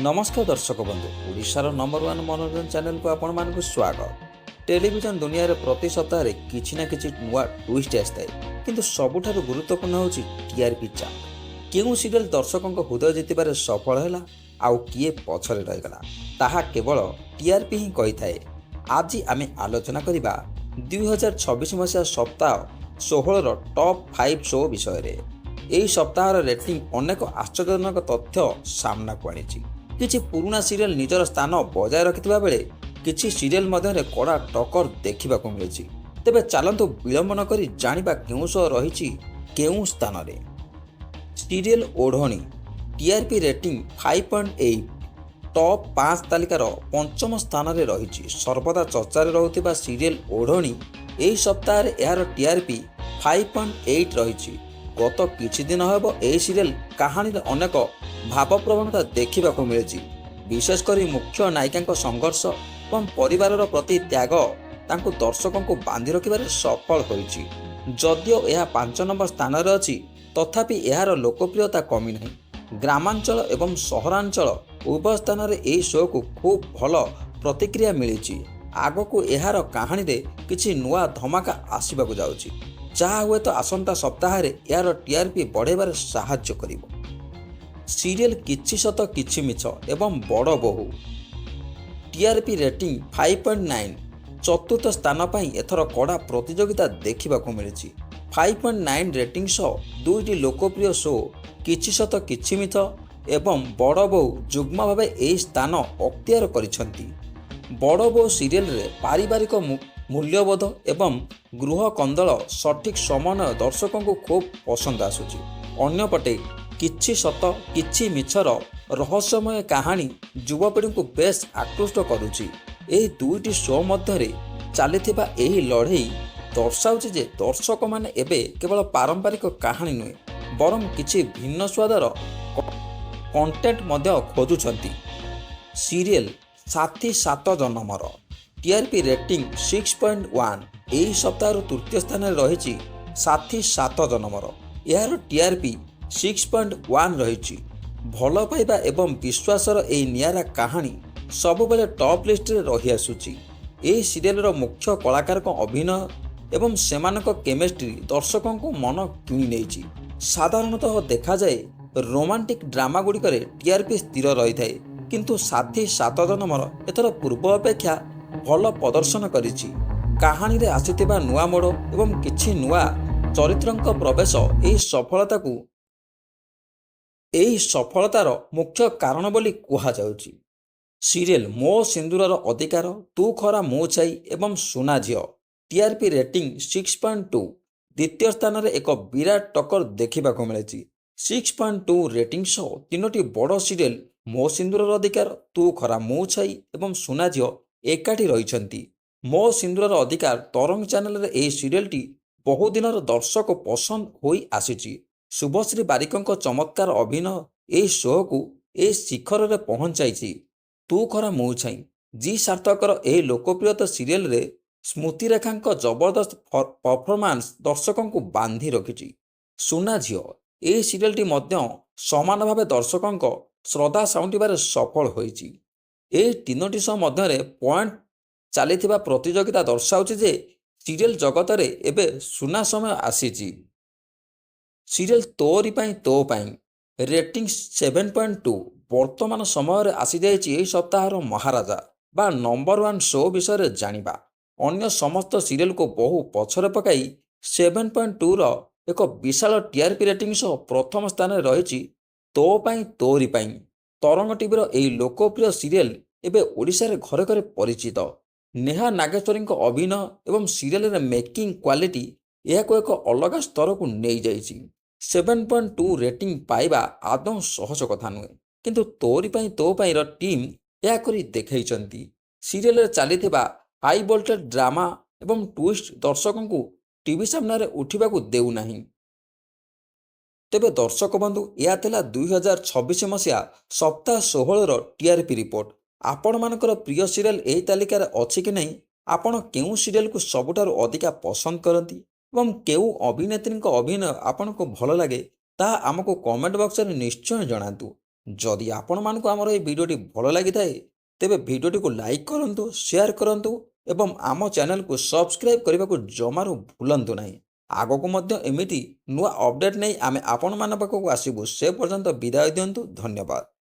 नमस्कार दर्शक बंधु ओडिशार नंबर वन मनोरंजन चैनल को आपण मानक स्वागत। टेलीविजन दुनिया रे प्रति सप्ताह किछि ना किछि नुआ ट्विस्ट आसताए किंतु सबुठारु गुरुत्वपूर्ण होछि टीआरपी चाप। केउ सीरियल दर्शकों हृदय जितबारे सफल हैला आउ किए पछरे रहिगला ताहा केवल टीआरपी ही कहि थाए। आज आमे आलोचना करिबा 2026 मसिया सप्ताह 16 रो टॉप 5 शो विषय रे। एही सप्ताहर रेटिंग अनेक आश्चर्यजनक तथ्य सामना को आनिछि। किछि पुराना सीरियल निजर स्थान बजाय रखिथिबा बेले किछि सीरियल मध्यरे कड़ा टक्कर देखिबाकू मिलिछि। तेबे चलंतु विलंब न करी जानिबा केउ शो रहिछि केउ स्थान रे। सीरियल ओढ़णी टीआरपी रेटिंग 5.8 टॉप 5 तालिकार पंचम स्थान रे रहिछि। सर्वदा चर्चा रे रहुथिबा सीरियल ओढ़णी एही सप्ताह रे एहार टीआरपी 5.8 रहिछि। गत किछि दिन हेब एही सीरियल कहानी रे अनेक भाव प्रवणता देखा मिली। विशेषकर मुख्य नायिका संघर्ष और परिवार प्रति त्याग तांको दर्शकों को बांधि रखिबारे सफल होइछि। जदियो यह 5 नंबर स्थान रे अछि तथापि यार लोकप्रियता कमी नहीं। ग्रामांचल एवं सहरांचल उभय स्थान रे एही शो को खूब भल प्रतिक्रिया मिली। आगको यार कहानी रे किछि नुआ धमाका आसिबाकू जाउछि जहाँ हुए तो आसंता सप्ताह रे यार टीआरपी बढ़ेबार साहाय्य करिवो। सीरियल किछि सत किछि मिछ एवं बड़ बहु टीआरपी रेटिंग 5.9 चतुर्थ स्थान पाई एथर कड़ा प्रतियोगिता देखा मिली। 5.9 रेटिंग सह दुईटी लोकप्रिय शो किछि सत किछि मिछ एवं बड़ बहु जुग्म भाव एही स्थान अख्तियार करिसेंती। बड़ बहु सीरियल रे पारिवारिक मूल्यबोध एवं गृह कंदल सठिक समन्वय दर्शकों को खूब पसंद आसुची। अन्यपटे किछि सत किछि मिछर रहस्यमय कहानी युवपीढ़ी को बेस आकृष्ट करुची। एही दुईटी शो मध्यरे चलिथिबा एही लड़ई दर्शाउची जे दर्शक माने एबे केवल पारंपरिक कहानी नुहे बरं किछि भिन्न स्वादर कंटेंट मध्य खोजुछंती। सीरियल साथी सात जन्मर टीआरपी रेटिंग 6.1 एही सप्ताह तृतीय स्थान रे रहिछि। साथी सात जन्मर यार टीआरपी 6.1 रहिछि। भल पाइबा एवं विश्वासर एही नियारा कहानी सबुबले टॉप लिस्ट रे रहि आसुछि। एही सीरियल रो मुख्य कलाकार को अभिनय एवं सेमानक केमिस्ट्री दर्शकों को मन किनि नेछि। साधारणतः देखा जाए रोमांटिक ड्रामा गुड़िकरे टीआरपी स्थिर रही थाए किंतु साथी सात जन्मर एथर पूर्व अपेक्षा भल प्रदर्शन करिछि। कहानी रे आसिथिबा नुआ मोड़ एवं किछि नुआ चरित्रंक प्रवेश एही सफलतार मुख्य कारण बोली कुहा जाउछि। सीरियल मो सिंदूरर अधिकार तू खरा मो छाई एवं सुना झियो टीआरपी रेटिंग 6.2 द्वितीय स्थान रे एक विराट टक्कर देखा मिली। 6.2 रेटिंग सह तीनोटी बड़ सीरियल मो सिंदूरर अधिकार तू खरा मो छाई एवं सुना झियो एकाठी रहिछंती। मो सिंदूरर अधिकार तरंग चैनल रे एही सीरियलटी बहुदिनर दर्शक पसंद होई आसीछि। शुभश्री बारिकଙ୍କ चमत्कार अभिनय एही शो को एही शिखर रे पहुंचाइछि। तू खरा मो छाई जी सार्थकर एही लोकप्रियता सीरियल रे स्मृति रेखाଙ୍କ जबरदस्त परफॉर्मेंस दर्शकों को बांधि रखिछि। सुना झियो एही सीरियलटी मध्य समान भाव दर्शकों श्रद्धा साउंटिबारे सफल होइछि। एही तीनोटी शो मध्यरे पॉइंट चलिथिबा प्रतियोगिता दर्शाउछि जे सीरियल जगत रे एबे सुना समय आसीछि। सीरियल तोरी पाई तो पाई रेटिंग 7.2 वर्तमान समय रे आसी जाइछि। एही सप्ताहर महाराजा बा नंबर 1 शो विषय रे जानिबा। अन्य समस्त सीरियल को बहु पछरे पकाई 7.2 रो एक विशाल टीआरपी रेटिंग सह प्रथम स्थान रे रहिछि तो पाई तोरी पाई। तरंग टीवी एही लोकप्रिय सीरियल एबे ओडिशा रे घरे घरे परिचित। नेहा नागेश्वरी अभिनय एवं सीरियल रे मेकिंग क्वालिटी यह एक अलग स्तर को नहीं जाइछि। 7.2 रेटिंग पाइबा आदौ सहज कथा नुहे किंतु तोरी पाई तो पाई रो टीम यह करी देखैछंती। सीरियल रे चलिथिबा हाई वोल्टेज ड्रामा एवं ट्विस्ट दर्शकों को टीवी सामने उठा देउ नाही। तेबे दर्शक बंधु यह 2026 मसीहा सप्ताह 16 रो टीआरपी रिपोर्ट। आपण मानकर प्रिय सीरियल एही तालिकार अछि कि नहीं? आपण केउ सीरियल को सबुठारु अधिका पसंद करती एवं केउ अभिनेत्री अभिनय आपण को भल लगे ताहा आमको कमेंट बॉक्स रे निश्चय जणातु। ଯଦି ଆପଣମାନଙ୍କୁ ଆମର ଏହି ଭିଡ଼ିଓଟି ଭଲ ଲାଗିଥାଏ ତେବେ ଭିଡ଼ିଓଟିକୁ ଲାଇକ୍ କରନ୍ତୁ, ସେୟାର କରନ୍ତୁ ଏବଂ ଆମ ଚ୍ୟାନେଲକୁ ସବସ୍କ୍ରାଇବ୍ କରିବାକୁ ଜମାରୁ ଭୁଲନ୍ତୁ ନାହିଁ। ଆଗକୁ ମଧ୍ୟ ଏମିତି ନୂଆ ଅପଡ଼େଟ୍ ନେଇ ଆମେ ଆପଣମାନଙ୍କ ପାଖକୁ ଆସିବୁ। ସେ ପର୍ଯ୍ୟନ୍ତ ବିଦାୟ ଦିଅନ୍ତୁ। ଧନ୍ୟବାଦ।